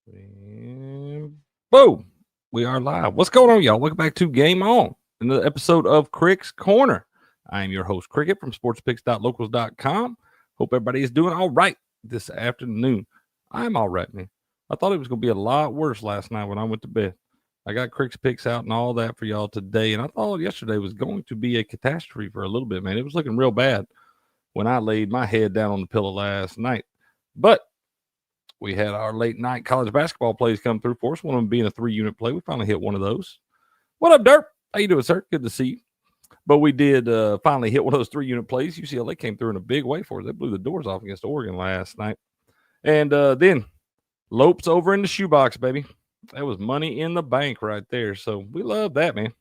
And boom, we are live. What's going on, y'all? Welcome back to Game On, another episode of Crick's Corner. I am your host, Cricket, from sportspicks.locals.com. Hope everybody is doing all right this afternoon. I'm all right, man. I thought it was going to be a lot worse last night when I went to bed. I got Crick's picks out and all that for y'all today, and I thought yesterday was going to be a catastrophe for a little bit, man. It was looking real bad when I laid my head down on the pillow last night. But we had our late night college basketball plays come through for us. One of them being a 3-unit play. We finally hit one of those. What up, Derp? How you doing, sir? Good to see you. But we did finally hit one of those 3-unit plays. UCLA came through in a big way for us. They blew the doors off against Oregon last night. And then Lopes over in the shoebox, baby. That was money in the bank right there. So we love that, man.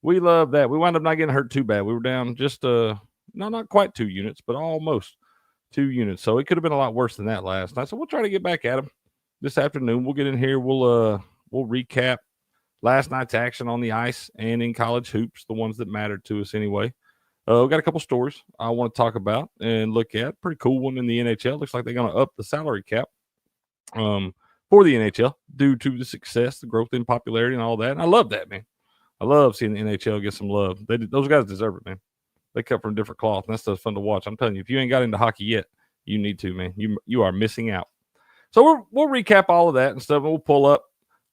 We love that. We wound up not getting hurt too bad. We were down just not quite 2 units, but almost 2 units. So it could have been a lot worse than that last night. So we'll try to get back at them this afternoon. We'll get in here. We'll recap last night's action on the ice and in college hoops, the ones that mattered to us anyway. We've got a couple stories I want to talk about and look at. Pretty cool one in the NHL. Looks like they're going to up the salary cap for the NHL due to the success, the growth in popularity, and all that. And I love that, man. I love seeing the NHL get some love. Those guys deserve it, man. They cut from different cloth, and that stuff's fun to watch. I'm telling you, if you ain't got into hockey yet, you need to, man. You are missing out. So we'll recap all of that and stuff, and we'll pull up.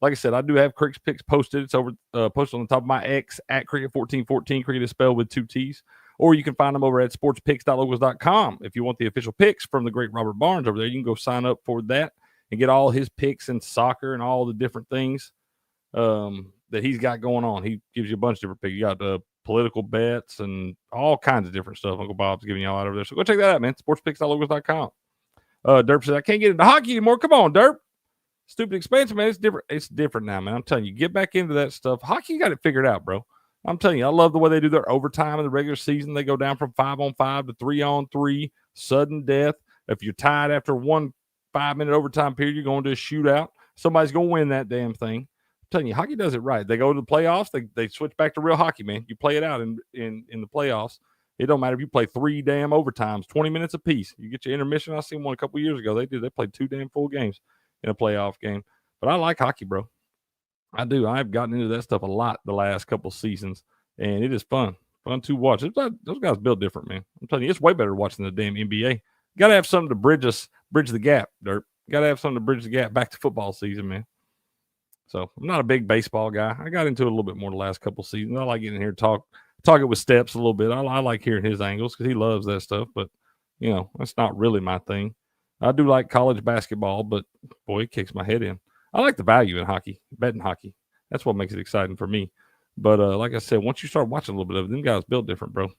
Like I said, I do have Crick's picks posted. It's over posted on the top of my X at Cricket1414. Cricket is spelled with 2 T's. Or you can find them over at sportspicks.locals.com. If you want the official picks from the great Robert Barnes over there, you can go sign up for that and get all his picks in soccer and all the different things that he's got going on. He gives you a bunch of different picks. You got the political bets and all kinds of different stuff Uncle Bob's giving y'all out over there. So go check that out, man. Sportspicks.locals.com. Derp said, I can't get into hockey anymore. Come on, Derp. Stupid expansion, man. It's different. It's different now, man. I'm telling you, get back into that stuff. Hockey got it figured out, bro. I'm telling you, I love the way they do their overtime in the regular season. They go down from 5-on-5 to 3-on-3, sudden death. If you're tied after one 5-minute overtime period, you're going to a shootout. Somebody's going to win that damn thing. I'm telling you, hockey does it right. They go to the playoffs. They switch back to real hockey, man. You play it out in the playoffs. It don't matter if you play 3 damn overtimes, 20 minutes apiece. You get your intermission. I seen one a couple years ago. They played 2 damn full games in a playoff game. But I like hockey, bro. I do. I've gotten into that stuff a lot the last couple seasons, and it is fun to watch. Those guys build different, man. I'm telling you, it's way better watching the damn NBA. Got to have something to bridge the gap, Dirt. Got to have something to bridge the gap back to football season, man. So I'm not a big baseball guy. I got into it a little bit more the last couple seasons. I like getting in here talk it with Steps a little bit. I like hearing his angles because he loves that stuff, but, you know, that's not really my thing. I do like college basketball, but, boy, it kicks my head in. I like the value in hockey, betting hockey. That's what makes it exciting for me. But like I said, once you start watching a little bit of it, them guys build different, bro. It's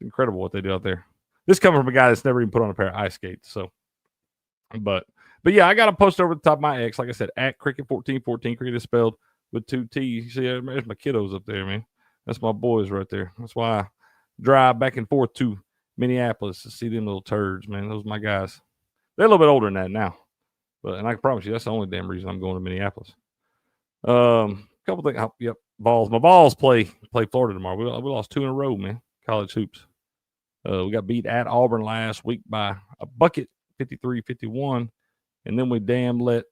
incredible what they do out there. This coming from a guy that's never even put on a pair of ice skates. So, but yeah, I got to post over the top of my X. Like I said, at Cricket1414. Cricket is spelled with 2 T's. You see, there's my kiddos up there, man. That's my boys right there. That's why I drive back and forth to Minneapolis to see them little turds, man. Those are my guys. They're a little bit older than that now. And I can promise you, that's the only damn reason I'm going to Minneapolis. Couple things. Yep, balls. My balls play Florida tomorrow. We lost 2 in a row, man. College hoops. We got beat at Auburn last week by a bucket, 53-51, and then we damn let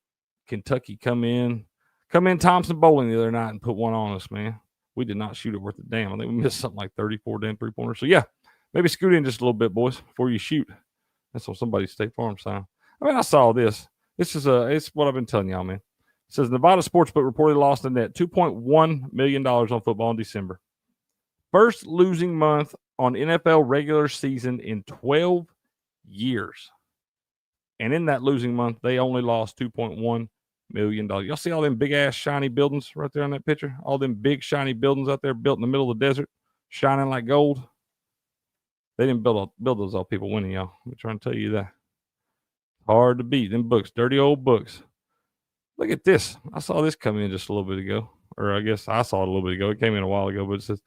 Kentucky come in Thompson Bowling the other night and put one on us, man. We did not shoot it worth a damn. I think we missed something like 34 damn 3-pointers. So yeah, maybe scoot in just a little bit, boys, before you shoot. That's on somebody's State Farm sign. I mean, I saw this. This is it's what I've been telling y'all, man. It says Nevada Sportsbook reportedly lost a net $2.1 million on football in December. First losing month on NFL regular season in 12 years. And in that losing month, they only lost $2.1 million. Y'all see all them big-ass shiny buildings right there on that picture? All them big shiny buildings out there built in the middle of the desert, shining like gold. They didn't build those all people winning, y'all. I'm trying to tell you that. Hard to beat. Them books, dirty old books. Look at this. I saw this come in just a little bit ago. Or I guess I saw it a little bit ago. It came in a while ago, but it says,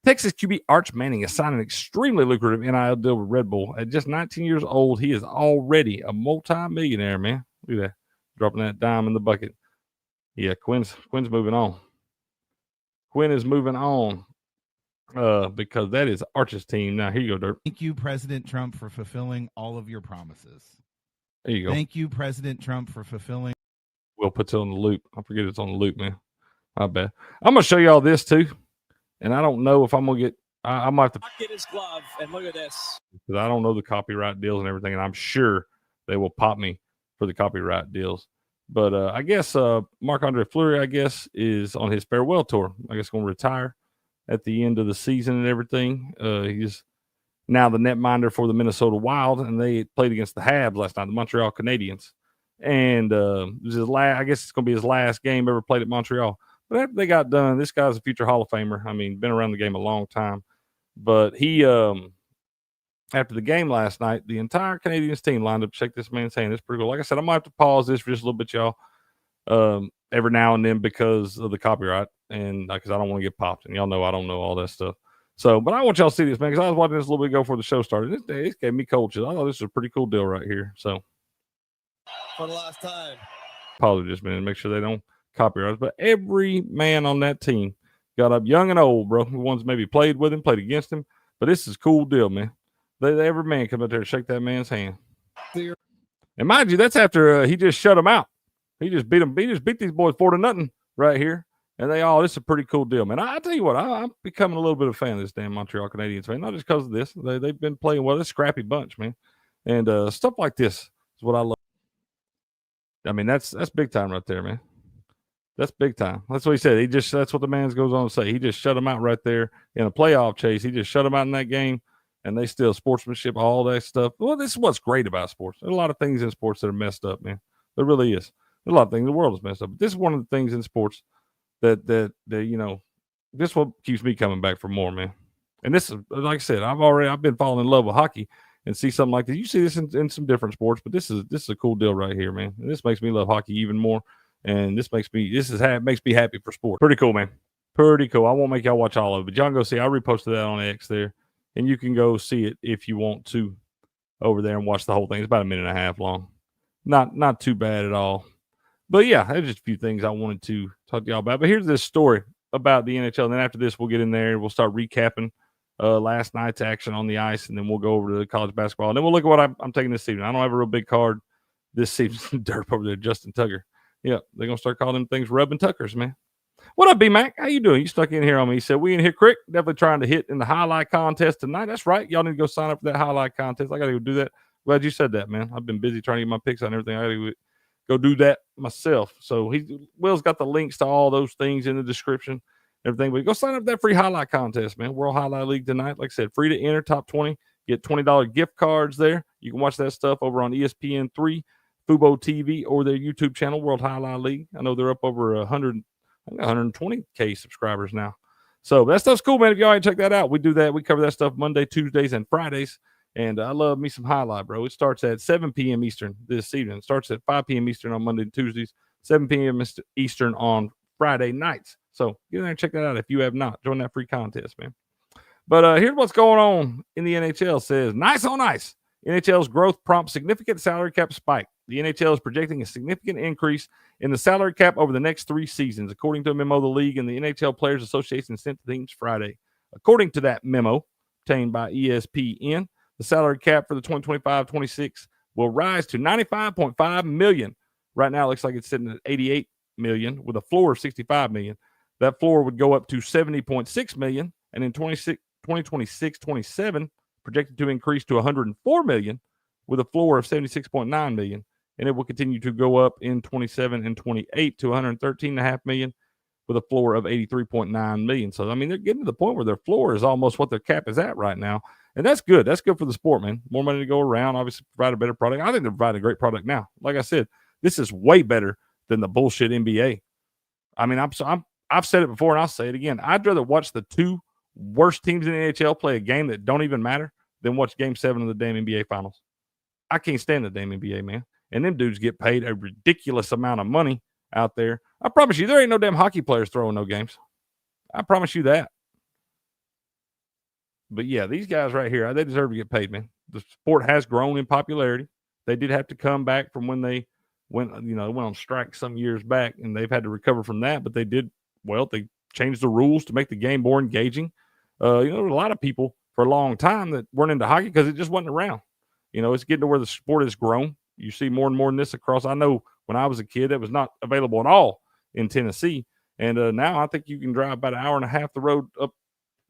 Texas QB Arch Manning has signed an extremely lucrative NIL deal with Red Bull. At just 19 years old, he is already a multi-millionaire, man. Look at that. Dropping that dime in the bucket. Yeah, Quinn's moving on. Quinn is moving on because that is Arch's team. Now, here you go, Dirk. Thank you, President Trump, for fulfilling all of your promises. There you go. Thank you, President Trump, for fulfilling. Will puts it on the loop. I forget it's on the loop, man. I bet. I'm going to show y'all this too. And I don't know if I'm going to get, I might have to get his glove and look at this. Because I don't know the copyright deals and everything. And I'm sure they will pop me for the copyright deals. But I guess Marc-Andre Fleury, I guess, is on his farewell tour. I guess going to retire at the end of the season and everything. He's now the netminder for the Minnesota Wild, and they played against the Habs last night, the Montreal Canadiens. And it was his last, I guess it's going to be his last game ever played at Montreal. But after they got done, this guy's a future Hall of Famer. I mean, been around the game a long time. But he, after the game last night, the entire Canadiens team lined up to shake this man's hand. It's pretty cool. Like I said, I might have to pause this for just a little bit, y'all, every now and then because of the copyright and because I don't want to get popped. And y'all know I don't know all that stuff. So, but I want y'all to see this, man, because I was watching this a little bit ago before the show started. It gave me cold chills. I thought this was a pretty cool deal right here. So, for the last time, pause just a minute, make sure they don't copyright. But every man on that team got up, young and old, bro. The ones maybe played with him, played against him. But this is a cool deal, man. Every man come up there to shake that man's hand. And mind you, that's after he just shut them out. He just beat them. He just beat these boys 4-0 right here. And this is a pretty cool deal, man. I tell you what, I'm becoming a little bit of a fan of this damn Montreal Canadiens, man. Not just because of this. They've been playing well. They're a scrappy bunch, man. And stuff like this is what I love. I mean, that's big time right there, man. That's big time. That's what he said. That's what the man goes on to say. He just shut them out right there in a playoff chase. He just shut them out in that game, and they still sportsmanship, all that stuff. Well, this is what's great about sports. There's a lot of things in sports that are messed up, man. There really is. There's a lot of things. The world is messed up. But this is one of the things in sports that this is what keeps me coming back for more, man. And this is, like I said, I've been falling in love with hockey and see something like this. You see this in some different sports, but this is a cool deal right here, man. And this makes me love hockey even more. And this makes me happy for sport. Pretty cool, man. Pretty cool. I won't make y'all watch all of it, but y'all can go see. I reposted that on X there, and you can go see it if you want to over there and watch the whole thing. It's about a minute and a half long. Not too bad at all. But yeah, there's just a few things I wanted to talk to y'all about. But here's this story about the NHL. And then after this, we'll get in there and we'll start recapping last night's action on the ice, and then we'll go over to the college basketball. And then we'll look at what I'm taking this season. I don't have a real big card this season. Derp over there, Justin Tucker. Yeah, they're going to start calling them things rubbing Tuckers, man. What up, B-Mac? How you doing? You stuck in here on me. He said, we in here, Crick. Definitely trying to hit in the highlight contest tonight. That's right. Y'all need to go sign up for that highlight contest. I got to go do that. Glad you said that, man. I've been busy trying to get my picks on everything. I got to go do that myself. So Will's got the links to all those things in the description, everything. But go sign up for that free highlight contest, man. World Highlight League tonight. Like I said, free to enter, top 20. Get $20 gift cards there. You can watch that stuff over on ESPN 3. FUBO TV or their YouTube channel, World Highlight League. I know they're up over 120K subscribers now. So that stuff's cool, man. If y'all ain't check that out, we do that. We cover that stuff Monday, Tuesdays, and Fridays. And I love me some highlight, bro. It starts at 7 p.m. Eastern this evening. It starts at 5 p.m. Eastern on Monday and Tuesdays, 7 p.m. Eastern on Friday nights. So get in there and check that out if you have not. Join that free contest, man. But here's what's going on in the NHL. Says, nice on ice. NHL's growth prompts significant salary cap spike. The NHL is projecting a significant increase in the salary cap over the next 3 seasons, according to a memo the league and the NHL Players Association sent to teams Friday. According to that memo obtained by ESPN, the salary cap for the 2025-26 will rise to $95.5 million. Right now, it looks like it's sitting at $88 million with a floor of $65 million. That floor would go up to $70.6 million, and in 2026-27, projected to increase to $104 million with a floor of $76.9 million. And it will continue to go up in 27 and 28 to $113.5 million with a floor of $83.9 million. So, I mean, they're getting to the point where their floor is almost what their cap is at right now. And that's good. That's good for the sport, man. More money to go around, obviously provide a better product. I think they're providing a great product now. Like I said, this is way better than the bullshit NBA. I mean, I've said it before and I'll say it again. I'd rather watch the 2 worst teams in the NHL play a game that don't even matter than watch Game 7 of the damn NBA Finals. I can't stand the damn NBA, man. And them dudes get paid a ridiculous amount of money out there. I promise you, there ain't no damn hockey players throwing no games. I promise you that. But yeah, these guys right here, they deserve to get paid, man. The sport has grown in popularity. They did have to come back from when they went on strike some years back, and they've had to recover from that. But they changed the rules to make the game more engaging. There were a lot of people for a long time that weren't into hockey because it just wasn't around. It's getting to where the sport has grown. You see more and more in this across. I know when I was a kid. That was not available at all in Tennessee. And now I think you can drive about an hour and a half the road up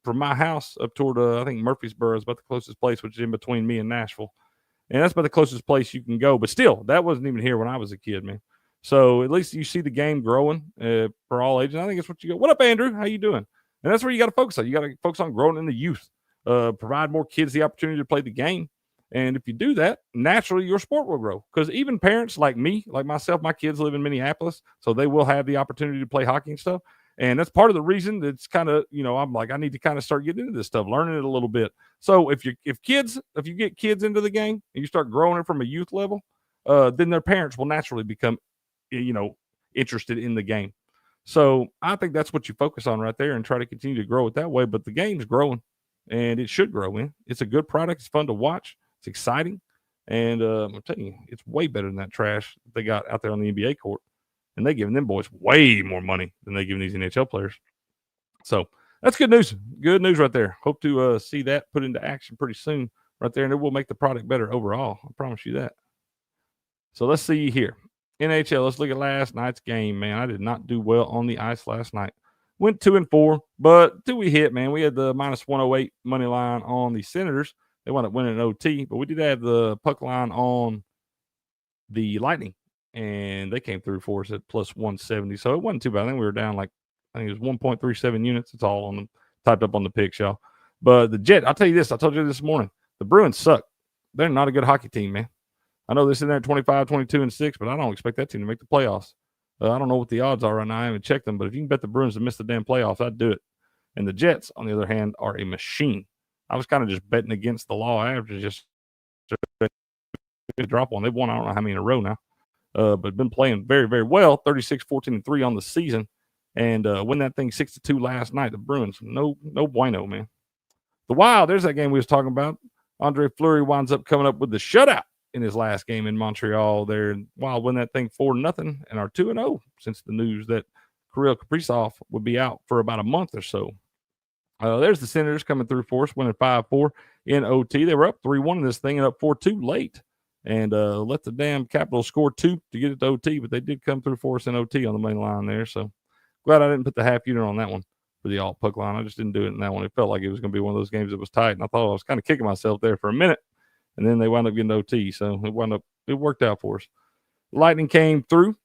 from my house up toward, I think Murfreesboro is about the closest place, which is in between me and Nashville. And that's about the closest place you can go. But still, that wasn't even here when I was a kid, man. So at least you see the game growing for all ages. I think that's what you got. What up, Andrew? How you doing? And that's where you got to focus on. You got to focus on growing in the youth, provide more kids the opportunity to play the game. And if you do that, naturally your sport will grow. Because even parents like me, like myself, my kids live in Minneapolis, so they will have the opportunity to play hockey and stuff. And that's part of the reason that's kind of, I'm like, I need to kind of start getting into this stuff, learning it a little bit. So if you get kids into the game and you start growing it from a youth level, then their parents will naturally become, interested in the game. So I think that's what you focus on right there and try to continue to grow it that way. But the game's growing and it should grow in. It's a good product. It's fun to watch. It's exciting. And I'm telling you, it's way better than that trash they got out there on the NBA court. And they're giving them boys way more money than they're giving these NHL players. So that's good news. Good news right there. Hope to see that put into action pretty soon right there. And it will make the product better overall. I promise you that. So let's see here. NHL, let's look at last night's game, man. I did not do well on the ice last night. Went 2-4, but till we hit, man, we had the minus 108 money line on the Senators. They wound up winning an OT, but we did have the puck line on the Lightning, and they came through for us at plus 170. So it wasn't too bad. I think we were down it was 1.37 units. It's all on them, typed up on the picks, y'all. But the Jet, I'll tell you this. I told you this morning. The Bruins suck. They're not a good hockey team, man. I know they're sitting there at 25, 22, and 6, but I don't expect that team to make the playoffs. I don't know what the odds are right now. I haven't checked them, but if you can bet the Bruins to miss the damn playoffs, I'd do it. And the Jets, on the other hand, are a machine. I was kind of just betting against the law averages, just drop one. They've won I don't know how many in a row now, but been playing very, very well. 36, 14-3 on the season, and win that thing 6-2 last night. The Bruins, no bueno, man. The Wild, there's that game we was talking about. Andre Fleury winds up coming up with the shutout in his last game in Montreal there. Wild win that thing 4-0 and are 2-0 since the news that Kirill Kaprizov would be out for about a month or so. There's the Senators coming through for us, winning 5-4 in OT. They were up 3-1 in this thing and up 4-2 late. And let the damn Capitals score 2 to get it to OT, but they did come through for us in OT on the main line there. So glad I didn't put the half unit on that one for the alt puck line. I just didn't do it in that one. It felt like it was going to be one of those games that was tight, and I thought I was kind of kicking myself there for a minute. And then they wound up getting OT, so it worked out for us. Lightning came through.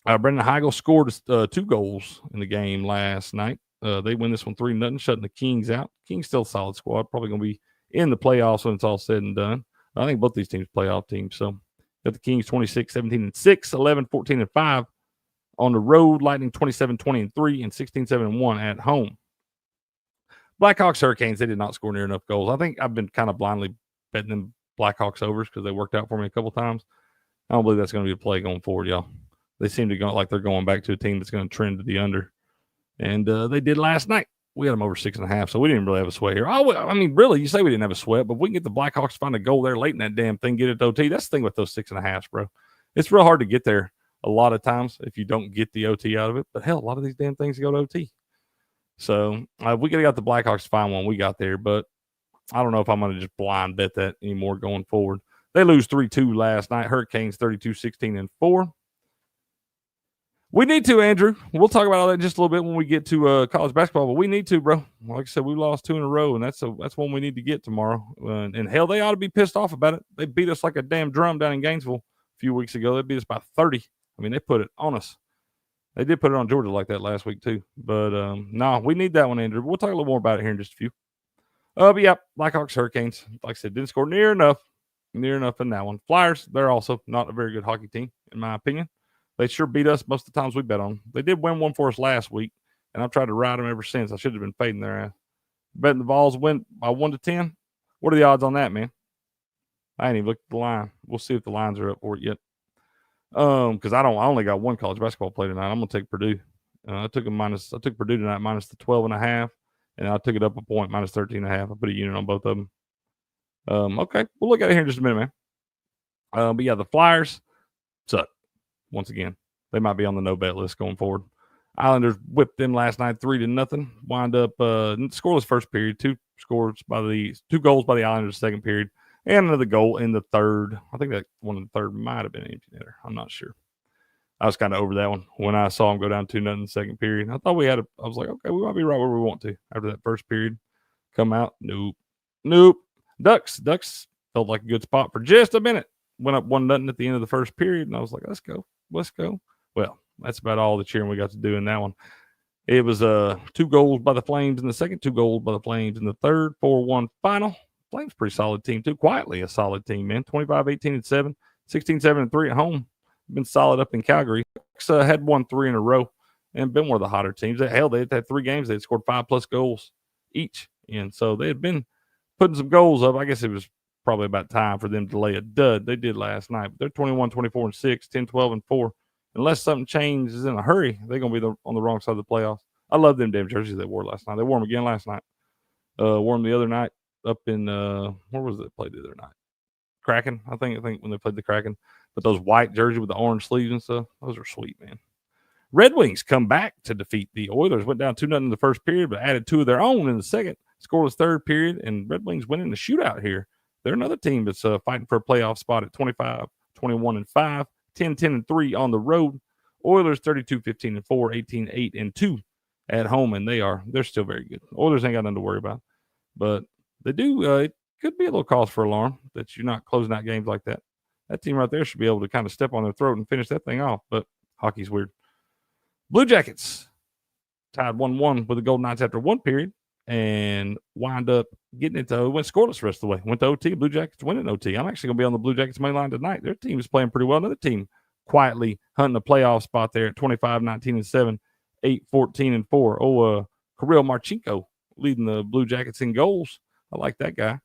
Brendan Heigl scored 2 goals in the game last night. They win this one 3-0, shutting the Kings out. Kings still a solid squad, probably going to be in the playoffs when it's all said and done. I think both these teams playoff teams. So got the Kings 26, 17-6, 11, 14-5 on the road. Lightning 27, 20-3, and 16, 7-1 at home. Blackhawks Hurricanes, they did not score near enough goals. I think I've been kind of blindly betting them Blackhawks overs because they worked out for me a couple times. I don't believe that's going to be a play going forward, y'all. They seem to go like they're going back to a team that's going to trend to the under. And they did last night. We had them over 6.5, so we didn't really have a sweat here. I mean, really, you say we didn't have a sweat, but if we can get the Blackhawks to find a goal there late in that damn thing, get it to OT. That's the thing with those 6.5s, bro. It's real hard to get there a lot of times if you don't get the OT out of it. But hell, a lot of these damn things go to OT. So we could have got the Blackhawks to find one. We got there, but I don't know if I'm going to just blind bet that anymore going forward. They lose 3-2 last night. Hurricanes 32, 16-4. We need to, Andrew. We'll talk about all that in just a little bit when we get to college basketball, but we need to, bro. Like I said, we lost 2 in a row, and that's one we need to get tomorrow. And hell, they ought to be pissed off about it. They beat us like a damn drum down in Gainesville a few weeks ago. They beat us by 30. I mean, they put it on us. They did put it on Georgia like that last week too. But no, we need that one, Andrew. We'll talk a little more about it here in just a few. But yeah, Blackhawks, Hurricanes, like I said, didn't score near enough in that one. Flyers, they're also not a very good hockey team, in my opinion. They sure beat us most of the times we bet on them. They did win one for us last week, and I've tried to ride them ever since. I should have been fading their ass. Betting the Vols win by 1-10. What are the odds on that, man? I ain't even looked at the line. We'll see if the lines are up for it yet. Because I only got one college basketball play tonight. I'm gonna take Purdue. I took Purdue tonight minus the 12.5, and I took it up a point minus 13.5. I put a unit on both of them. Okay, we'll look at it here in just a minute, man. But yeah, the Flyers suck. Once again, they might be on the no bet list going forward. Islanders whipped them last night 3-0. Wind up scoreless first period. 2 goals by the Islanders second period, and another goal in the third. I think that one in the third might have been an empty netter. I'm not sure. I was kind of over that one when I saw them go down 2-0 in the second period. I thought I was like, okay, we might be right where we want to after that first period. Come out, nope. Ducks felt like a good spot for just a minute. Went up 1-0 at the end of the first period, and I was like, let's go. Well, that's about all the cheering we got to do in that one. It was 2 goals by the Flames in the second, 2 goals by the Flames in the third, 4-1 final. Flames pretty solid team too. Quietly a solid team, man. 25-18-7, 16-7-3 at home. Been solid up in Calgary. Had won 3 in a row and been one of the hotter teams. Hell, they had 3 games. They had scored 5+ goals each. And so they had been putting some goals up. I guess it was probably about time for them to lay a dud. They did last night. But they're 21-24-6, 10-12-4. Unless something changes in a hurry, they're going to be on the wrong side of the playoffs. I love them damn jerseys they wore last night. They wore them again last night. Wore them the other night up in, where was it they played the other night? Kraken, I think when they played the Kraken. But those white jerseys with the orange sleeves and stuff, those are sweet, man. Red Wings come back to defeat the Oilers. Went down 2-0 in the first period, but added 2 of their own in the second. Scoreless third period, and Red Wings winning the shootout here. They're another team that's fighting for a playoff spot at 25-21-5, 10-10-3 on the road. Oilers 32-15-4, 18-8-2 at home, and they're still very good. Oilers ain't got nothing to worry about, but they do. It could be a little cause for alarm that you're not closing out games like that. That team right there should be able to kind of step on their throat and finish that thing off, but hockey's weird. Blue Jackets tied 1-1 with the Golden Knights after 1 period and wind up getting it to went scoreless the rest of the way. Went to OT. Blue Jackets winning OT. I'm actually going to be on the Blue Jackets main line tonight. Their team is playing pretty well. Another team quietly hunting a playoff spot there at 25-19-7, 8-14-4. Kirill Marchenko leading the Blue Jackets in goals. I like that guy.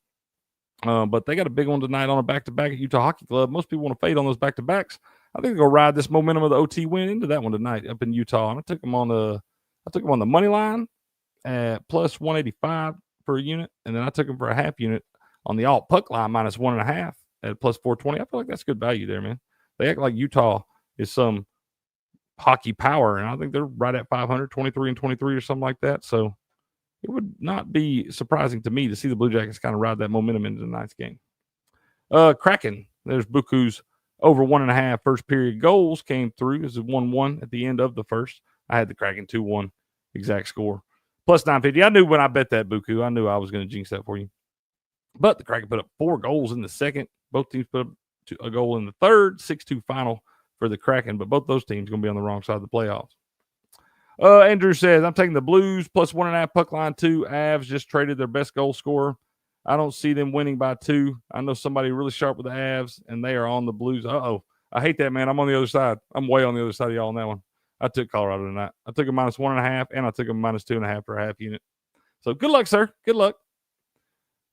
But they got a big one tonight on a back-to-back at Utah Hockey Club. Most people want to fade on those back-to-backs. I think they're going to ride this momentum of the OT win into that one tonight up in Utah. And I took them on the money line at plus 185 per unit, and then I took them for a half unit on the alt puck line minus 1.5 at plus 420. I feel like that's good value there, man. They act like Utah is some hockey power, and I think they're right at 500, 23-23 or something like that. So it would not be surprising to me to see the Blue Jackets kind of ride that momentum into tonight's game. Kraken, there's Buku's over 1.5 first period goals came through. This is 1-1 at the end of the first. I had the Kraken 2-1 exact score. Plus 950. I knew when I bet that, Buku, I knew I was going to jinx that for you. But the Kraken put up 4 goals in the second. Both teams put up a goal in the third. 6-2 final for the Kraken. But both those teams are going to be on the wrong side of the playoffs. Andrew says, I'm taking the Blues plus 1.5 puck line 2. Avs just traded their best goal scorer. I don't see them winning by 2. I know somebody really sharp with the Avs, and they are on the Blues. I hate that, man. I'm on the other side. I'm way on the other side of y'all on that one. I took Colorado tonight. I took a minus 1.5, and I took a minus 2.5 for a half unit. So good luck, sir. Good luck.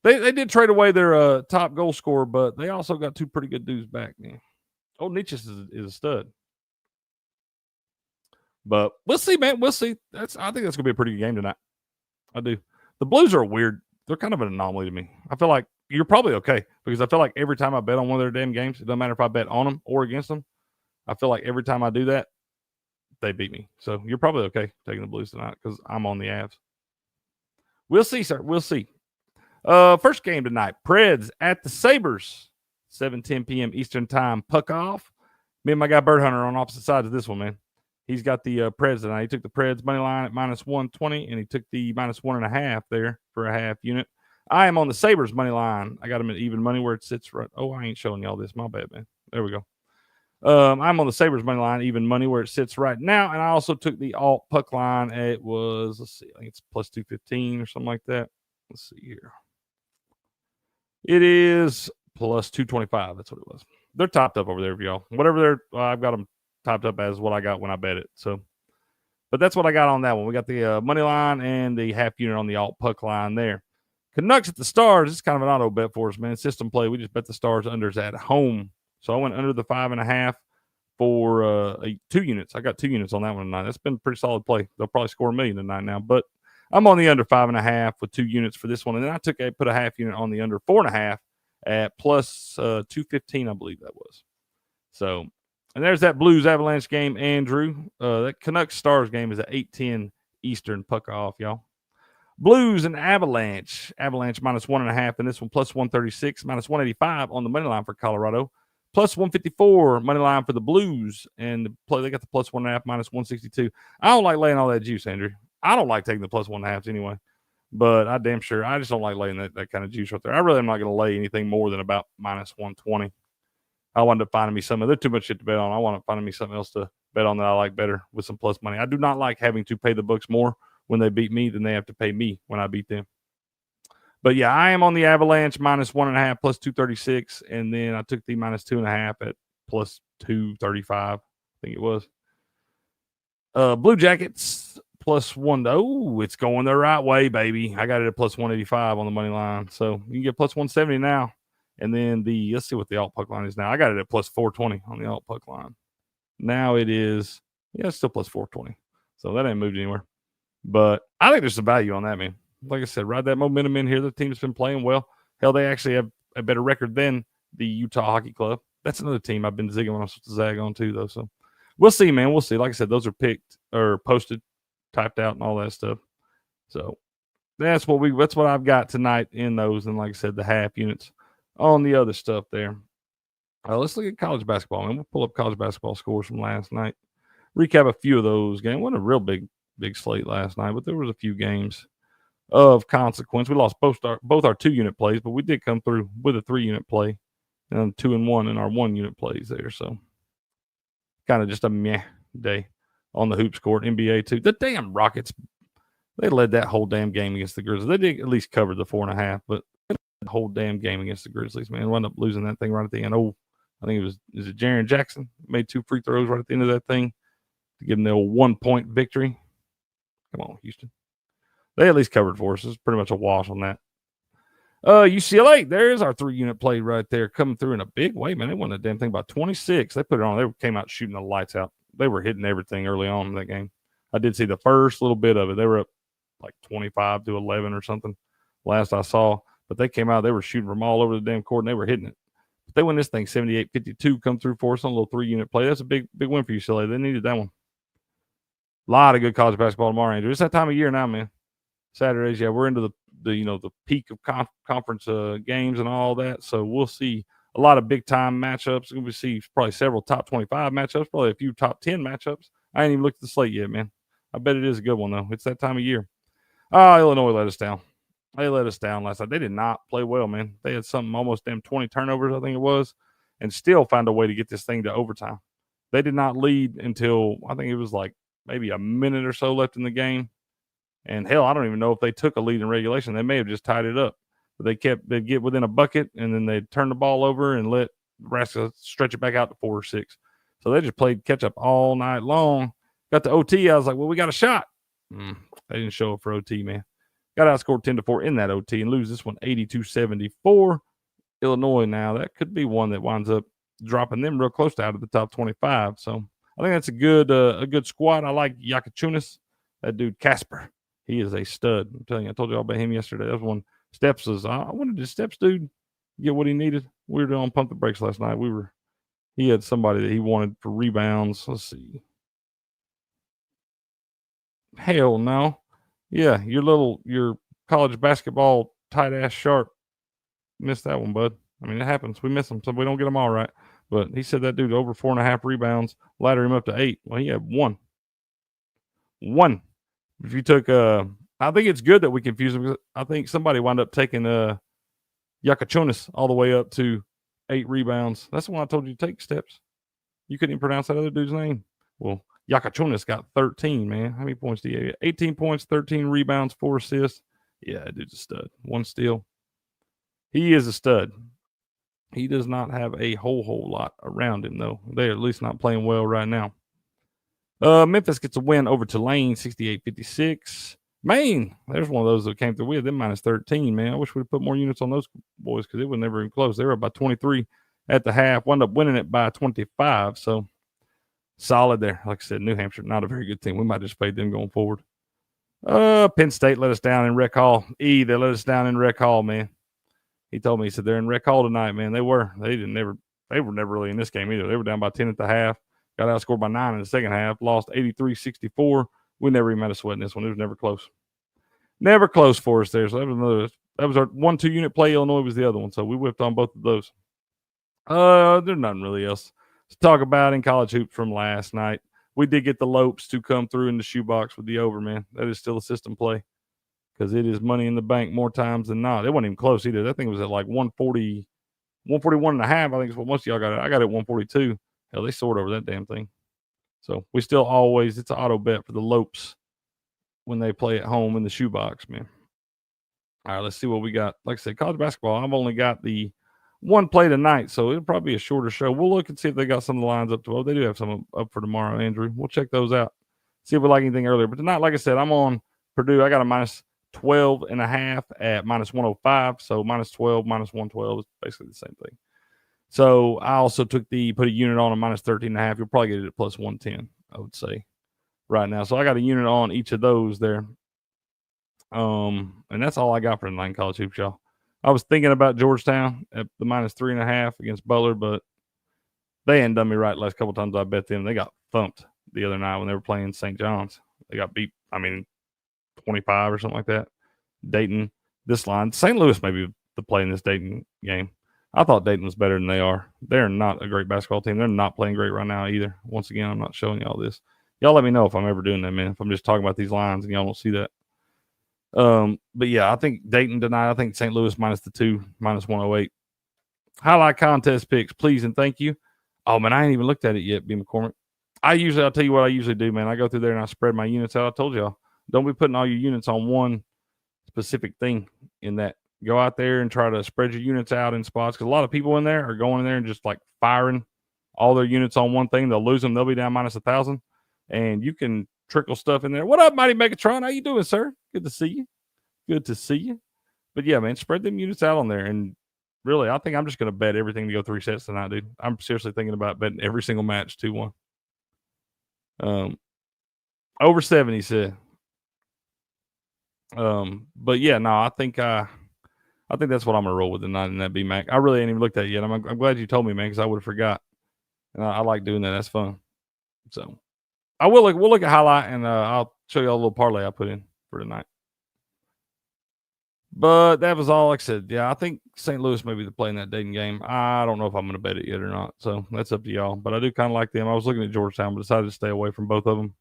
They did trade away their top goal scorer, but they also got 2 pretty good dudes back, man. Oh, Nietzsche is a stud. But we'll see, man. We'll see. I think that's going to be a pretty good game tonight. I do. The Blues are weird. They're kind of an anomaly to me. I feel like you're probably okay because I feel like every time I bet on one of their damn games, it doesn't matter if I bet on them or against them. I feel like every time I do that, they beat me. So you're probably okay taking the Blues tonight because I'm on the Avs. We'll see, sir. We'll see. First game tonight, Preds at the Sabres, 7:10 p.m. Eastern time. Puck off. Me and my guy Bird Hunter on opposite sides of this one, man. He's got the Preds tonight. He took the Preds money line at minus 120, and he took the minus 1.5 there for a half unit. I am on the Sabres money line. I got him at even money where it sits right. Oh, I ain't showing y'all this. My bad, man. There we go. I'm on the Sabres money line, even money where it sits right now. And I also took the alt puck line. It was, let's see, I think it's plus 215 or something like that. Let's see here. It is plus 225. That's what it was. They're topped up over there for y'all. Whatever I've got them topped up as what I got when I bet it. So, but that's what I got on that one. We got the money line and the half unit on the alt puck line there. Canucks at the Stars. It's kind of an auto bet for us, man. System play. We just bet the Stars unders at home. So I went under the 5.5 for 2 units. I got 2 units on that one tonight. That's been a pretty solid play. They'll probably score $1 million tonight now, but I'm on the under 5.5 with 2 units for this one. And then I put a half unit on the under 4.5 at plus 215, I believe that was. So, and there's that Blues Avalanche game, Andrew. That Canucks Stars game is at 8:10 Eastern. Puck off, y'all. Blues and Avalanche. Avalanche minus 1.5, and this one plus 136, minus 185 on the money line for Colorado. plus 154 money line for the Blues, and they got the plus 1.5 minus 162. I don't like laying all that juice, Andrew. I don't like taking the plus 1.5s anyway, but I just don't like laying that kind of juice right there. I really am not going to lay anything more than about minus 120. I wound up finding me something. There's too much shit to bet on. I want to find me something else to bet on that I like better with some plus money. I do not like having to pay the books more when they beat me than they have to pay me when I beat them. But yeah, I am on the Avalanche minus 1.5 plus 236, and then I took the minus 2.5 at plus 235. I think it was. Blue Jackets plus 1. Oh, it's going the right way, baby. I got it at plus 185 on the money line, so you can get plus 170 now. And then let's see what the alt puck line is now. I got it at plus 420 on the alt puck line. Now it is, it's still plus 420. So that ain't moved anywhere. But I think there's some value on that, man. Like I said, ride that momentum in here. The team's been playing well. Hell, they actually have a better record than the Utah Hockey Club. That's another team I've been zigging when I'm supposed to zag on too, though. So we'll see, man. We'll see. Like I said, those are picked or posted, typed out, and all that stuff. So that's what I've got tonight in those. And like I said, the half units on the other stuff there. Let's look at college basketball, man. We'll pull up college basketball scores from last night. Recap a few of those games. Wasn't a real big slate last night, but there was a few games of consequence. We lost both our 2-unit plays, but we did come through with a 3-unit play and 2-1 in our 1-unit plays there. So kind of just a meh day on the hoops court. NBA too. The damn Rockets, they led that whole damn game against the Grizzlies. They did at least cover the 4.5, but the whole damn game against the Grizzlies, man. Wound up losing that thing right at the end. Oh, I think is it Jaren Jackson made 2 free throws right at the end of that thing to give them the old 1-point victory. Come on, Houston. They at least covered for us. It's pretty much a wash on that. UCLA, there's our 3-unit play right there coming through in a big way, man. They won that damn thing by 26. They put it on. They came out shooting the lights out. They were hitting everything early on in that game. I did see the first little bit of it. They were up like 25-11 or something last I saw. But they came out. They were shooting from all over the damn court, and they were hitting it. But they win this thing 78-52, come through for us on a little 3-unit play. That's a big win for UCLA. They needed that one. A lot of good college basketball tomorrow, Andrew. It's that time of year now, man. Saturdays, yeah, we're into the peak of conference games and all that. So we'll see a lot of big time matchups. We'll see probably several top 25 matchups, probably a few top 10 matchups. I ain't even looked at the slate yet, man. I bet it is a good one though. It's that time of year. Illinois let us down. They let us down last night. They did not play well, man. They had something almost damn 20 turnovers, I think it was, and still found a way to get this thing to overtime. They did not lead until I think it was like maybe a minute or so left in the game. And hell, I don't even know if they took a lead in regulation. They may have just tied it up. But they'd get within a bucket, and then they'd turn the ball over and let Nebraska stretch it back out to 4 or 6. So they just played catch up all night long. Got to OT. I was like, well, we got a shot. They didn't show up for OT, man. Got outscored 10-4 in that OT and lose this one 82-74. Illinois now, that could be one that winds up dropping them real close to out of the top 25. So I think that's a good squad. I like Yakachunas. That dude, Casper. He is a stud. I'm telling you, I told you all about him yesterday. That was one. Steps was, I wanted to Steps, dude, get what he needed. We were on Pump the Brakes last night. He had somebody that he wanted for rebounds. Let's see. Hell no. Yeah, your college basketball tight ass sharp missed that one, bud. I mean, it happens. We miss them, so we don't get them all right. But he said that dude over 4.5 rebounds, ladder him up to 8. Well, he had 1. If you took, I think it's good that we confuse them because I think somebody wound up taking Yakachunas all the way up to 8 rebounds. That's the one I told you to take, Steps. You couldn't even pronounce that other dude's name. Well, Yakachunas got 13, man. How many points did he get? 18 points, 13 rebounds, 4 assists. Yeah, that dude's a stud. 1 steal. He is a stud. He does not have a whole lot around him, though. They're at least not playing well right now. Memphis gets a win over Tulane, 68-56. Maine, there's one of those that came through. We had them minus 13, man. I wish we'd put more units on those boys because it was never even close. They were about 23 at the half. Wound up winning it by 25. So solid there. Like I said, New Hampshire, not a very good team. We might just fade them going forward. Penn State let us down in Rec Hall. They let us down in Rec Hall, man. He told me, he said, they're in Rec Hall tonight, man. They were never really in this game either. They were down by 10 at the half. Got outscored by 9 in the second half. Lost 83-64. We never even had a sweat in this one. It was never close. Never close for us there. So that was our 1-2 unit play. Illinois was the other one. So we whipped on both of those. There's nothing really else to talk about in college hoops from last night. We did get the Lopes to come through in the shoebox with the over, man. That is still a system play because it is money in the bank more times than not. It wasn't even close either. That thing was at like 140, 141 and a half. I think is what most of y'all got it. I got it at 142. Hell, they soared over that damn thing. So we still always, it's an auto bet for the Lopes when they play at home in the shoebox, man. All right, let's see what we got. Like I said, college basketball, I've only got the one play tonight, so it'll probably be a shorter show. We'll look and see if they got some of the lines up to. Oh, they do have some up for tomorrow, Andrew. We'll check those out. See if we like anything earlier. But tonight, like I said, I'm on Purdue. I got a minus 12 and a half at minus 105. So minus 12, minus 112 is basically the same thing. So I also put a unit on a minus 13 and a half. You'll probably get it at plus 110, I would say, right now. So I got a unit on each of those there. And that's all I got for tonight in college hoops, y'all. I was thinking about Georgetown at the minus 3.5 against Butler, but they hadn't done me right the last couple times I bet them. They got thumped the other night when they were playing St. John's. They got beat, 25 or something like that. Dayton, this line. St. Louis may be the play in this Dayton game. I thought Dayton was better than they are. They're not a great basketball team. They're not playing great right now either. Once again, I'm not showing y'all this. Y'all let me know if I'm ever doing that, man. If I'm just talking about these lines and y'all don't see that. But yeah, I think Dayton tonight. I think St. Louis minus the 2, minus 108. Highlight contest picks, please and thank you. Oh man, I ain't even looked at it yet, B. McCormick. I'll tell you what I usually do, man. I go through there and I spread my units out. I told y'all, don't be putting all your units on one specific thing in that. Go out there and try to spread your units out in spots because a lot of people in there are going in there and just like firing all their units on one thing. They'll lose them. They'll be down minus 1,000, and you can trickle stuff in there. What up, Mighty Megatron? How you doing, sir? Good to see you. Good to see you. But yeah, man, spread them units out on there. And really, I think I'm just going to bet everything to go 3 sets tonight, dude. I'm seriously thinking about betting every single match 2-1. Over 7, he said. But yeah, no, I think that's what I'm gonna roll with tonight in that B-Mac. I really ain't even looked at it yet. I'm glad you told me, man, because I would have forgot. And I like doing that. That's fun. So we'll look at highlight and I'll show you a little parlay I put in for tonight. But that was all. Like I said, yeah, I think St. Louis may be the play in that Dayton game. I don't know if I'm going to bet it yet or not. So that's up to y'all. But I do kind of like them. I was looking at Georgetown, but decided to stay away from both of them.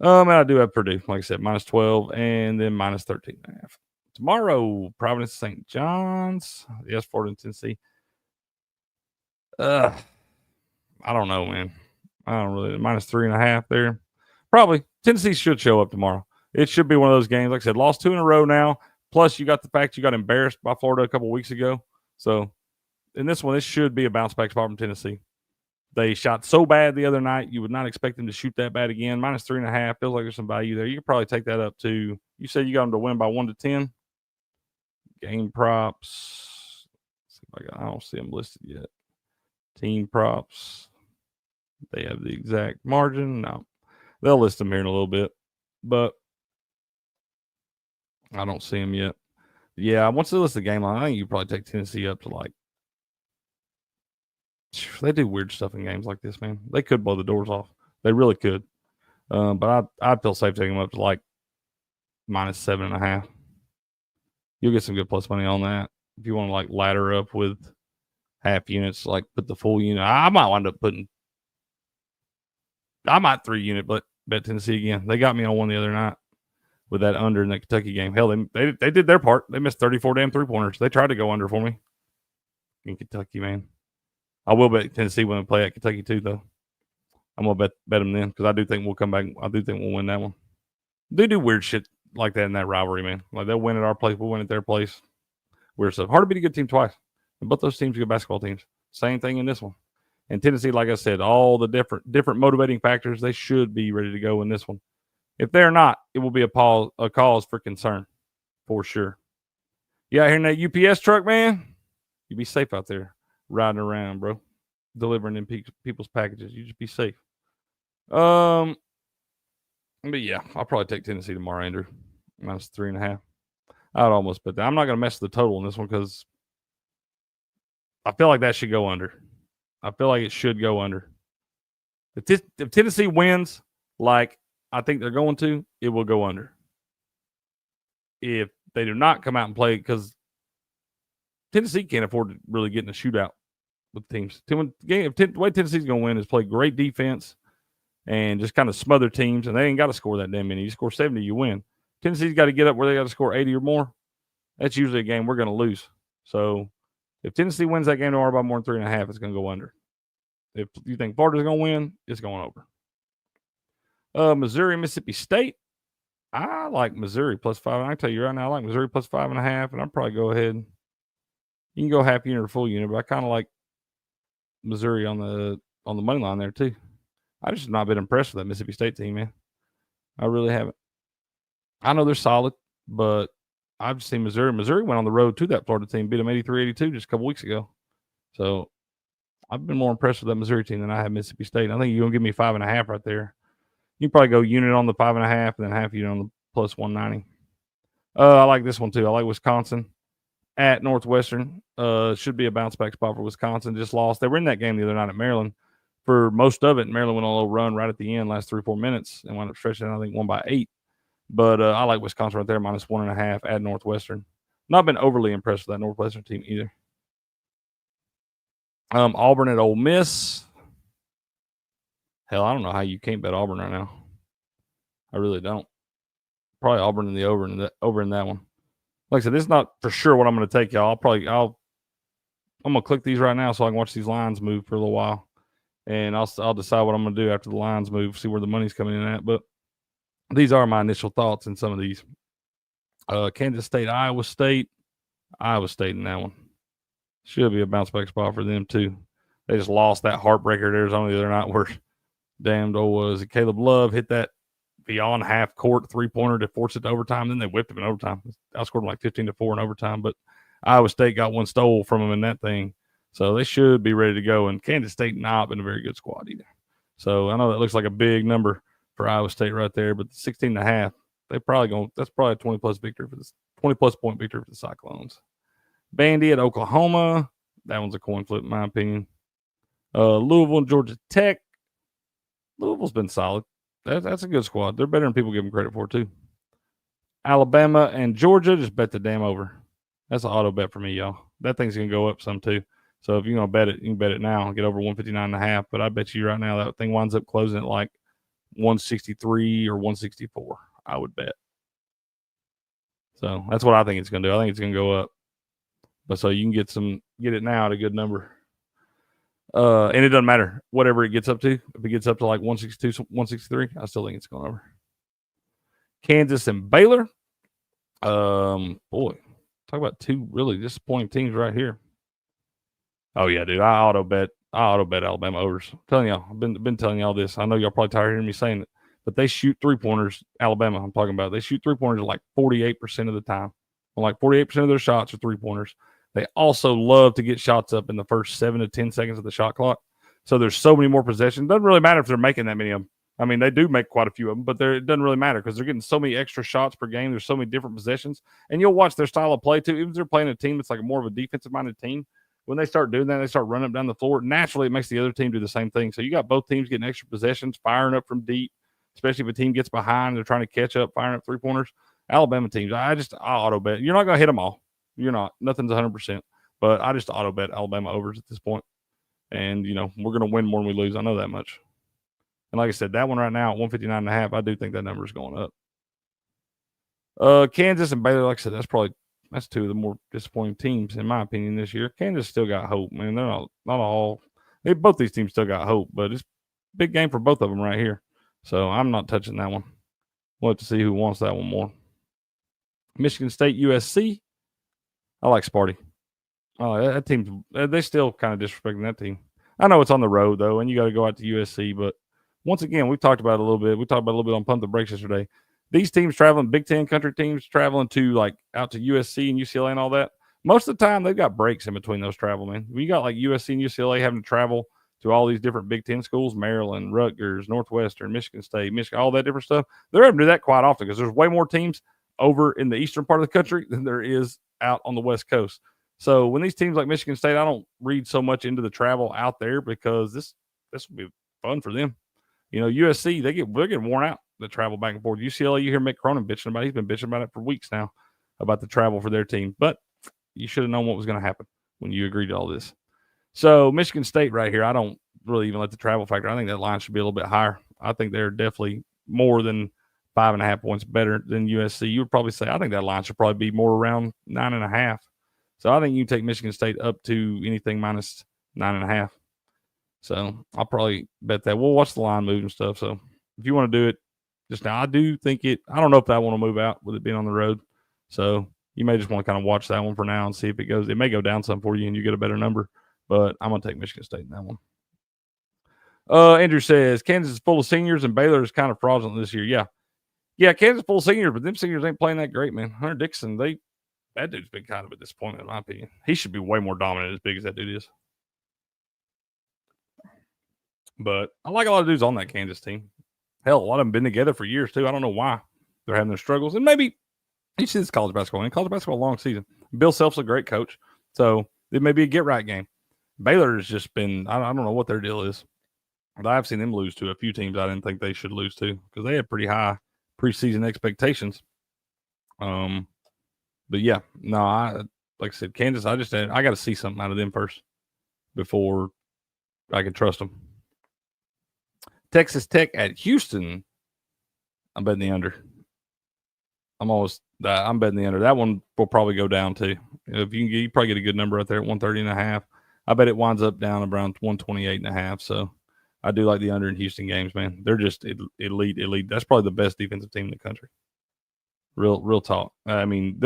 And I do have Purdue, like I said, minus 12 and then minus 13.5. Tomorrow, Providence, St. John's. Yes, Florida and Tennessee. I don't know, man. I don't really. Minus 3.5 there. Probably. Tennessee should show up tomorrow. It should be one of those games. Like I said, lost 2 in a row now. Plus, you got the fact you got embarrassed by Florida a couple of weeks ago. So, in this one, this should be a bounce back spot from Tennessee. They shot so bad the other night, you would not expect them to shoot that bad again. Minus 3.5 feels like there's some value there. You could probably take that up to. You said you got them to win by 1 to 10. Game props. I don't see them listed yet. Team props. They have the exact margin. No, they'll list them here in a little bit, but I don't see them yet. Yeah, once they list the game line, I think you probably take Tennessee up to like. They do weird stuff in games like this, man. They could blow the doors off. They really could. But I'd feel safe taking them up to like minus 7.5. You'll get some good plus money on that. If you want to like ladder up with half units, like put the full unit. I might wind up putting. I might 3 unit, but bet Tennessee again. They got me on one the other night with that under in the Kentucky game. Hell, they did their part. They missed 34 damn 3-pointers. They tried to go under for me in Kentucky, man. I will bet Tennessee when we play at Kentucky too, though. I'm gonna bet them then because I do think we'll come back. I do think we'll win that one. They do weird shit like that in that rivalry, man. Like they'll win at our place, we'll win at their place. Weird stuff. Hard to beat a good team twice. And both those teams are good basketball teams. Same thing in this one. And Tennessee, like I said, all the different motivating factors, they should be ready to go in this one. If they're not, it will be a cause for concern, for sure. You out here in that UPS truck, man? You be safe out there riding around, bro. Delivering in people's packages. You just be safe. But yeah, I'll probably take Tennessee tomorrow, Andrew. Minus 3.5. I'd almost bet that. I'm not going to mess with the total in this one because I feel like that should go under. I feel like it should go under. If Tennessee wins, like I think they're going to, it will go under. If they do not come out and play, because Tennessee can't afford to really get in a shootout with teams. The way Tennessee's going to win is play great defense and just kind of smother teams, and they ain't got to score that damn many. You score 70, you win. Tennessee's got to get up where they got to score 80 or more. That's usually a game we're going to lose. So if Tennessee wins that game tomorrow by more than 3.5, it's going to go under. If you think Florida's going to win, it's going over. Missouri, Mississippi State. I like Missouri plus 5. I can tell you right now, I like Missouri plus 5.5, and I'll probably go ahead. You can go half unit or full unit, but I kind of like Missouri on the money line there too. I just have not been impressed with that Mississippi State team, man. I really haven't. I know they're solid, but I've just seen Missouri. Missouri went on the road to that Florida team, beat them 83-82 just a couple weeks ago. So I've been more impressed with that Missouri team than I have Mississippi State. I think you're going to give me 5.5 right there. You can probably go unit on the 5.5 and then half unit on the plus 190. I like this one too. I like Wisconsin at Northwestern. Should be a bounce back spot for Wisconsin. Just lost. They were in that game the other night at Maryland for most of it. Maryland went on a little run right at the end, last 3 or 4 minutes, and wound up stretching, I think, 1 by 8. But I like Wisconsin right there, minus 1.5 at Northwestern. Not been overly impressed with that Northwestern team either. Auburn at Ole Miss. Hell, I don't know how you can't bet Auburn right now. I really don't. Probably Auburn in the over in that one. Like I said, this is not for sure what I'm going to take, y'all. I'm going to click these right now so I can watch these lines move for a little while, and I'll decide what I'm going to do after the lines move, see where the money's coming in at. But these are my initial thoughts in some of these. Kansas State, Iowa State in that one. Should be a bounce back spot for them too. They just lost that heartbreaker at Arizona the other night where damned old was it Caleb Love hit that beyond half court 3-pointer to force it to overtime. Then they whipped him in overtime. Outscored them like 15-4 in overtime. But Iowa State got one stole from them in that thing. So they should be ready to go. And Kansas State not been a very good squad either. So I know that looks like a big number for Iowa State right there, but 16.5, that's probably a 20-plus victory for this 20-plus point victory for the Cyclones. Vandy at Oklahoma. That one's a coin flip in my opinion. Louisville and Georgia Tech. Louisville's been solid. That's a good squad. They're better than people give them credit for, too. Alabama and Georgia, just bet the damn over. That's an auto bet for me, y'all. That thing's going to go up some, too. So if you're going to bet it, you can bet it now and get over 159.5. But I bet you right now that thing winds up closing at like 163 or 164, I would bet. So that's what I think it's going to do. I think it's going to go up. But so you can get it now at a good number. And it doesn't matter whatever it gets up to. If it gets up to like 162, 163, I still think it's going over. Kansas and Baylor. Boy, talk about 2 really disappointing teams right here. Oh yeah, dude, I auto bet Alabama overs. I'm telling y'all, I've been telling y'all this. I know y'all probably tired of hearing me saying it, but they shoot 3-pointers. Alabama, I'm talking about. They shoot 3-pointers like 48% of the time. Like 48% of their shots are 3-pointers. They also love to get shots up in the first 7 to 10 seconds of the shot clock. So there's so many more possessions. Doesn't really matter if they're making that many of them. I mean, they do make quite a few of them, but it doesn't really matter because they're getting so many extra shots per game. There's so many different possessions. And you'll watch their style of play, too. Even if they're playing a team that's like more of a defensive-minded team, when they start doing that, they start running up down the floor. Naturally, it makes the other team do the same thing. So you got both teams getting extra possessions, firing up from deep, especially if a team gets behind. They're trying to catch up, firing up 3-pointers. Alabama teams, I'll auto bet. You're not going to hit them all. You're not. Nothing's 100%. But I just auto bet Alabama overs at this point. And, we're going to win more than we lose. I know that much. And like I said, that one right now at 159.5, I do think that number is going up. Kansas and Baylor, like I said, that's 2 of the more disappointing teams, in my opinion, this year. Kansas still got hope, man. They're not all – both these teams still got hope, but it's a big game for both of them right here. So I'm not touching that one. We'll have to see who wants that one more. Michigan State, USC. I like Sparty. That team, they still kind of disrespecting that team. I know it's on the road, though, and you got to go out to USC. But once again, we've talked about it a little bit. We talked about it a little bit on Pump the Brakes yesterday. These teams traveling, Big Ten country teams traveling to out to USC and UCLA and all that. Most of the time, they've got breaks in between those travel, man. We got like USC and UCLA having to travel to all these different Big Ten schools, Maryland, Rutgers, Northwestern, Michigan State, all that different stuff. They're having to do that quite often because there's way more teams over in the eastern part of the country than there is out on the West Coast. So when these teams like Michigan State, I don't read so much into the travel out there because this will be fun for them. USC, they're getting worn out, the travel back and forth. UCLA, you hear Mick Cronin bitching about it. He's been bitching about it for weeks now about the travel for their team. But you should have known what was going to happen when you agreed to all this. So Michigan State right here, I don't really even let the travel factor. I think that line should be a little bit higher. I think they're definitely more than 5.5 points better than USC. You would probably say I think that line should probably be more around 9.5. So I think you take Michigan State up to anything minus 9.5. So I'll probably bet that. We'll watch the line move and stuff. So if you want to do it just now, I do think it. I don't know if I want to move out with it being on the road. So you may just want to kind of watch that one for now and see if it goes. It may go down some for you and you get a better number. But I'm going to take Michigan State in that one. Andrew says, Kansas is full of seniors and Baylor is kind of fraudulent this year. Yeah, Kansas is full of seniors, but them seniors ain't playing that great, man. Hunter Dixon, that dude's been kind of a disappointment in my opinion. He should be way more dominant as big as that dude is. But I like a lot of dudes on that Kansas team. Hell, a lot of them been together for years, too. I don't know why they're having their struggles. And maybe you see this college basketball. In college basketball, a long season. Bill Self's a great coach. So it may be a get-right game. Baylor has just been, I don't know what their deal is. But I've seen them lose to a few teams I didn't think they should lose to because they had pretty high preseason expectations. But yeah, no, like I said, Kansas, I got to see something out of them first before I can trust them. Texas Tech at Houston. I'm betting the under. I'm betting the under. That one will probably go down too. If you probably get a good number right there at 130.5. I bet it winds up down around 128.5. So I do like the under in Houston games, man. They're just elite. That's probably the best defensive team in the country. Real talk. I mean,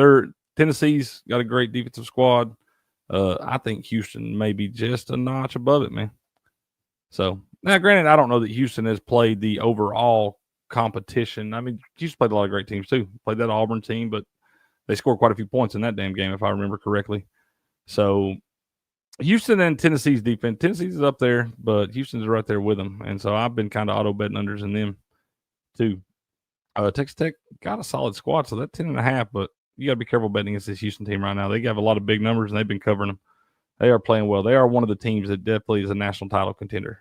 Tennessee's got a great defensive squad. I think Houston may be just a notch above it, man. So now, granted, I don't know that Houston has played the overall competition. I mean, Houston played a lot of great teams too. Played that Auburn team, but they scored quite a few points in that damn game, if I remember correctly. So Houston and Tennessee's defense. Tennessee's up there, but Houston's right there with them. And so I've been kind of auto betting unders in them too. Texas Tech got a solid squad, so that's 10.5, but you got to be careful betting against this Houston team right now. They have a lot of big numbers, and they've been covering them. They are playing well. They are one of the teams that definitely is a national title contender,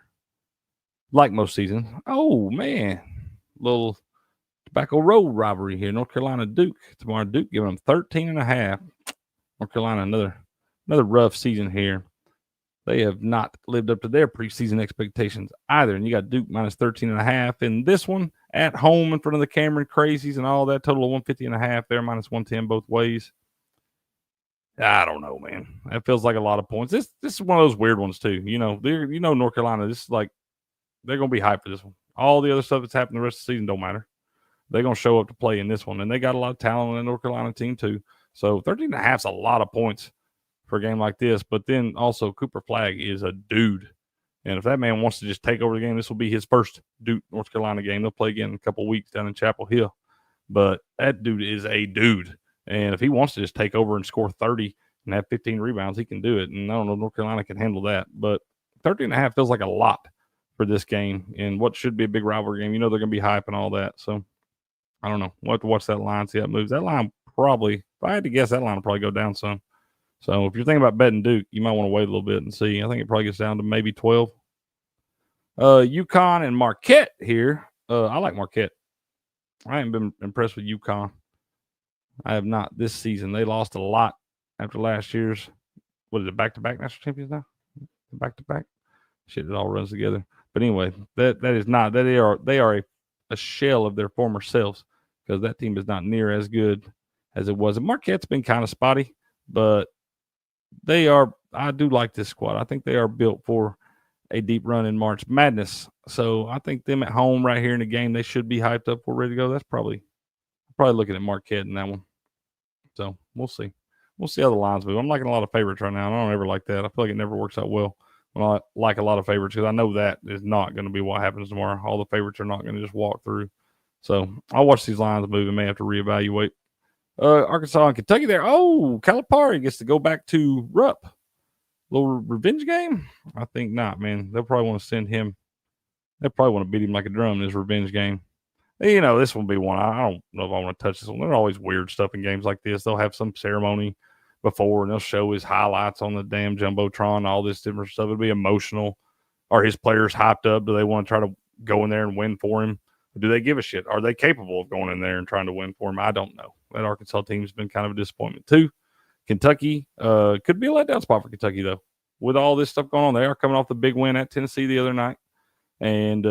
like most seasons. Oh, man. Little Tobacco Road rivalry here. North Carolina Duke. Tomorrow, Duke giving them 13.5. North Carolina, another rough season here. They have not lived up to their preseason expectations either. And you got Duke minus 13.5 in this one at home in front of the Cameron Crazies and all that. Total of 150.5. They're minus 110 both ways. I don't know, man. That feels like a lot of points. This is one of those weird ones too. North Carolina. This is like they're going to be hyped for this one. All the other stuff that's happened the rest of the season don't matter. They're going to show up to play in this one, and they got a lot of talent on the North Carolina team too. So 13.5 is a lot of points for a game like this. But then also Cooper Flagg is a dude, and if that man wants to just take over the game, this will be his first Duke North Carolina game. They'll play again in a couple of weeks down in Chapel Hill. But that dude is a dude. And if he wants to just take over and score 30 and have 15 rebounds, he can do it. And I don't know if North Carolina can handle that. But 13.5 feels like a lot for this game in what should be a big rivalry game. They're going to be hype and all that. So, I don't know. We'll have to watch that line, see how it moves. That line probably, if I had to guess, that line will probably go down some. So, if you're thinking about betting Duke, you might want to wait a little bit and see. I think it probably gets down to maybe 12. UConn and Marquette here. I like Marquette. I haven't been impressed with UConn. I have not this season. They lost a lot after last year's, what is it, back-to-back national champions now? Back-to-back? Shit, it all runs together. But anyway, that is not, that they are a shell of their former selves because that team is not near as good as it was. And Marquette's been kind of spotty, but I do like this squad. I think they are built for a deep run in March Madness. So I think them at home right here in the game, they should be hyped up for ready to go. That's probably looking at Marquette in that one. So we'll see. We'll see how the lines move. I'm liking a lot of favorites right now. And I don't ever like that. I feel like it never works out well when I like a lot of favorites because I know that is not going to be what happens tomorrow. All the favorites are not going to just walk through. So I'll watch these lines move and may have to reevaluate. Arkansas and Kentucky there. Oh, Calipari gets to go back to Rupp. Little revenge game? I think not, man. They'll probably want to send him. They'll probably want to beat him like a drum in his revenge game. This will be one. I don't know if I want to touch this one. There's always weird stuff in games like this. They'll have some ceremony before, and they'll show his highlights on the damn Jumbotron, all this different stuff. It'll be emotional. Are his players hyped up? Do they want to try to go in there and win for him? Or do they give a shit? Are they capable of going in there and trying to win for him? I don't know. That Arkansas team has been kind of a disappointment too. Kentucky could be a letdown spot for Kentucky, though. with all this stuff going on. They are coming off the big win at Tennessee the other night. And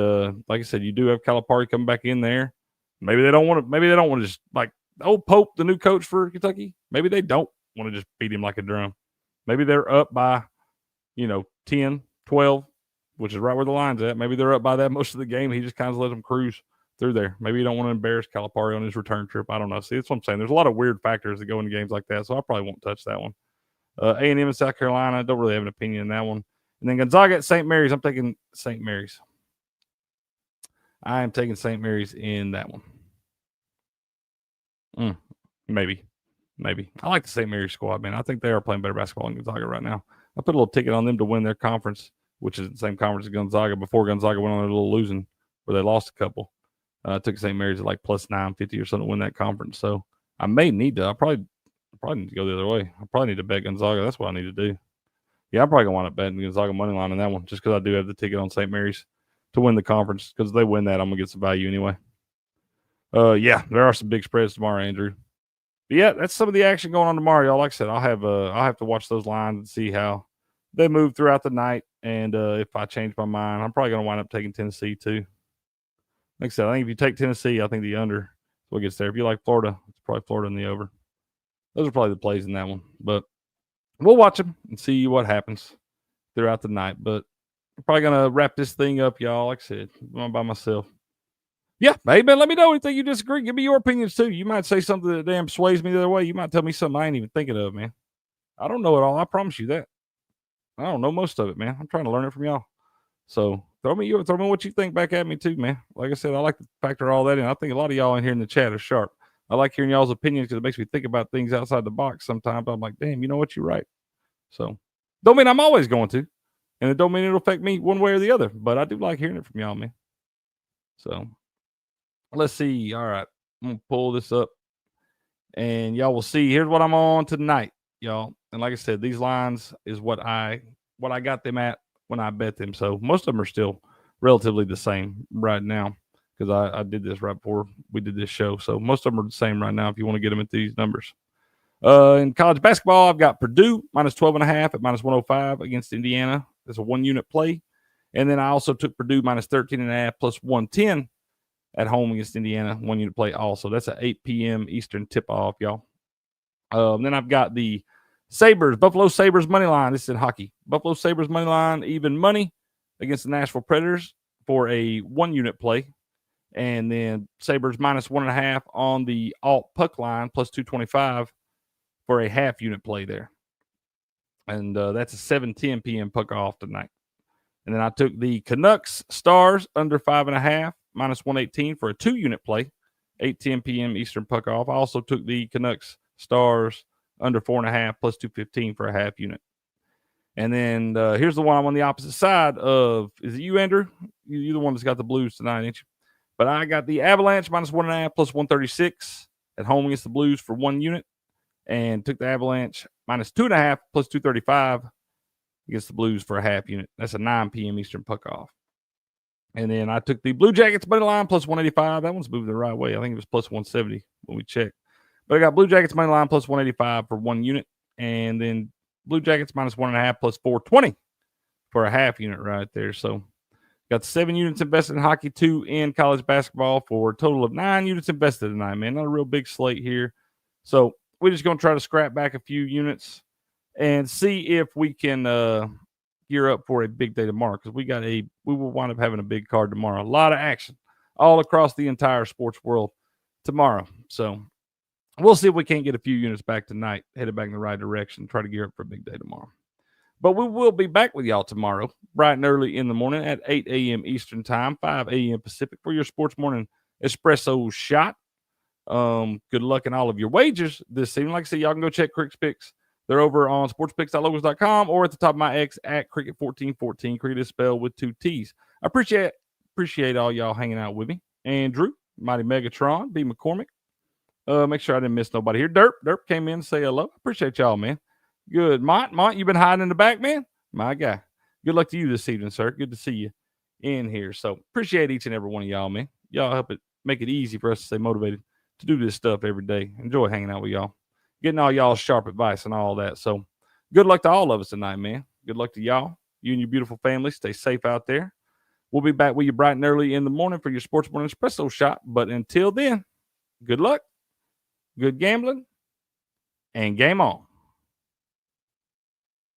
like I said, you do have Calipari coming back in there. Maybe they don't want to just like old Pope, the new coach for Kentucky. Maybe they don't want to just beat him like a drum. Maybe they're up by, 10, 12, which is right where the line's at. Maybe they're up by that most of the game. He just kind of let them cruise through there. Maybe you don't want to embarrass Calipari on his return trip. I don't know. See, that's what I'm saying. There's a lot of weird factors that go into games like that, so I probably won't touch that one. A&M in South Carolina, don't really have an opinion in that one. And then Gonzaga at St. Mary's. I'm taking St. Mary's. I am taking St. Mary's in that one. Maybe. I like the St. Mary's squad, man. I think they are playing better basketball than Gonzaga right now. I put a little ticket on them to win their conference, which is the same conference as Gonzaga, before Gonzaga went on their little losing where they lost a couple. I took St. Mary's at like plus 950 or something to win that conference. So I may need to. I probably need to go the other way. I probably need to bet Gonzaga. That's what I need to do. Yeah, I'm probably going to wind up betting Gonzaga money line on that one just because I do have the ticket on St. Mary's to win the conference, because if they win that, I'm going to get some value anyway. Yeah, there are some big spreads tomorrow, Andrew. But yeah, that's some of the action going on tomorrow, y'all. Like I said, I'll have to watch those lines and see how they move throughout the night. And if I change my mind, I'm probably going to wind up taking Tennessee too. Like I said, I think if you take Tennessee, I think the under is what gets there. If you like Florida, it's probably Florida in the over. Those are probably the plays in that one. But we'll watch them and see what happens throughout the night. But I'm probably going to wrap this thing up, y'all. Like I said, I'm by myself. Yeah, hey, man, let me know anything you disagree. Give me your opinions, too. You might say something that damn sways me the other way. You might tell me something I ain't even thinking of, man. I don't know it all. I promise you that. I don't know most of it, man. I'm trying to learn it from y'all. So throw me what you think back at me, too, man. Like I said, I like to factor all that in. I think a lot of y'all in here in the chat are sharp. I like hearing y'all's opinions because it makes me think about things outside the box sometimes. I'm like, damn, you know what? You're right. So don't mean I'm always going to. And it don't mean it'll affect me one way or the other. But I do like hearing it from y'all, man. So let's see. All right. I'm going to pull this up. And y'all will see. Here's what I'm on tonight, y'all. And like I said, these lines is what I got them at when I bet them. So most of them are still relatively the same right now because I did this right before we did this show. So most of them are the same right now if you want to get them at these numbers. In college basketball, I've got Purdue minus 12.5 at minus 105 against Indiana. That's a 1-unit play. And then I also took Purdue minus 13.5 plus 110 at home against Indiana, 1-unit play also. That's at 8 p.m. Eastern tip-off, y'all. Then I've got the Sabres, Buffalo Sabres money line. This is in hockey. Buffalo Sabres money line, even money against the Nashville Predators for a 1-unit play. And then Sabres minus 1.5 on the alt puck line plus 225 for a half-unit play there. And that's a 7:10 p.m. puck off tonight. And then I took the Canucks Stars under 5.5 minus 118 for a 2-unit play, 8:10 p.m. Eastern puck off. I also took the Canucks Stars under 4.5 plus 215 for a half unit. And then here's the one I'm on the opposite side of. Is it you, Andrew? You're the one that's got the Blues tonight, ain't you? But I got the Avalanche minus 1.5 plus 136 at home against the Blues for 1 unit, and took the Avalanche minus 2.5 plus 235 against the Blues for a half unit. That's a 9 p.m. Eastern puck off. And then I took the Blue Jackets money line plus 185. That one's moving the right way. I think it was plus 170 when we checked. But I got Blue Jackets money line plus 185 for 1 unit. And then Blue Jackets minus 1.5 plus 420 for a half unit right there. So got 7 units invested in hockey, 2 in college basketball for a total of 9 units invested tonight, man. Not a real big slate here. So we're just going to try to scrap back a few units and see if we can gear up for a big day tomorrow, because we will wind up having a big card tomorrow. A lot of action all across the entire sports world tomorrow. So we'll see if we can't get a few units back tonight, headed back in the right direction, try to gear up for a big day tomorrow. But we will be back with y'all tomorrow, bright and early in the morning at 8 a.m. Eastern time, 5 a.m. Pacific, for your Sports Morning Espresso Shot. Good luck in all of your wagers this evening. Like I said, y'all can go check Cricket's Picks. They're over on sportspicks.logos.com or at the top of my X at Cricket1414. Cricket is spelled with 2 T's. I appreciate all y'all hanging out with me. Andrew, Mighty Megatron, B. McCormick. Make sure I didn't miss nobody here. Derp came in to say hello. Appreciate y'all, man. Good. Mont, you been hiding in the back, man? My guy. Good luck to you this evening, sir. Good to see you in here. So appreciate each and every one of y'all, man. Y'all help it make it easy for us to stay motivated to do this stuff every day. Enjoy hanging out with y'all, getting all y'all sharp advice and all that. So good luck to all of us tonight, man. Good luck to y'all. You and your beautiful family. Stay safe out there. We'll be back with you bright and early in the morning for your Sports Morning Espresso Shot. But until then, good luck, good gambling, and game on.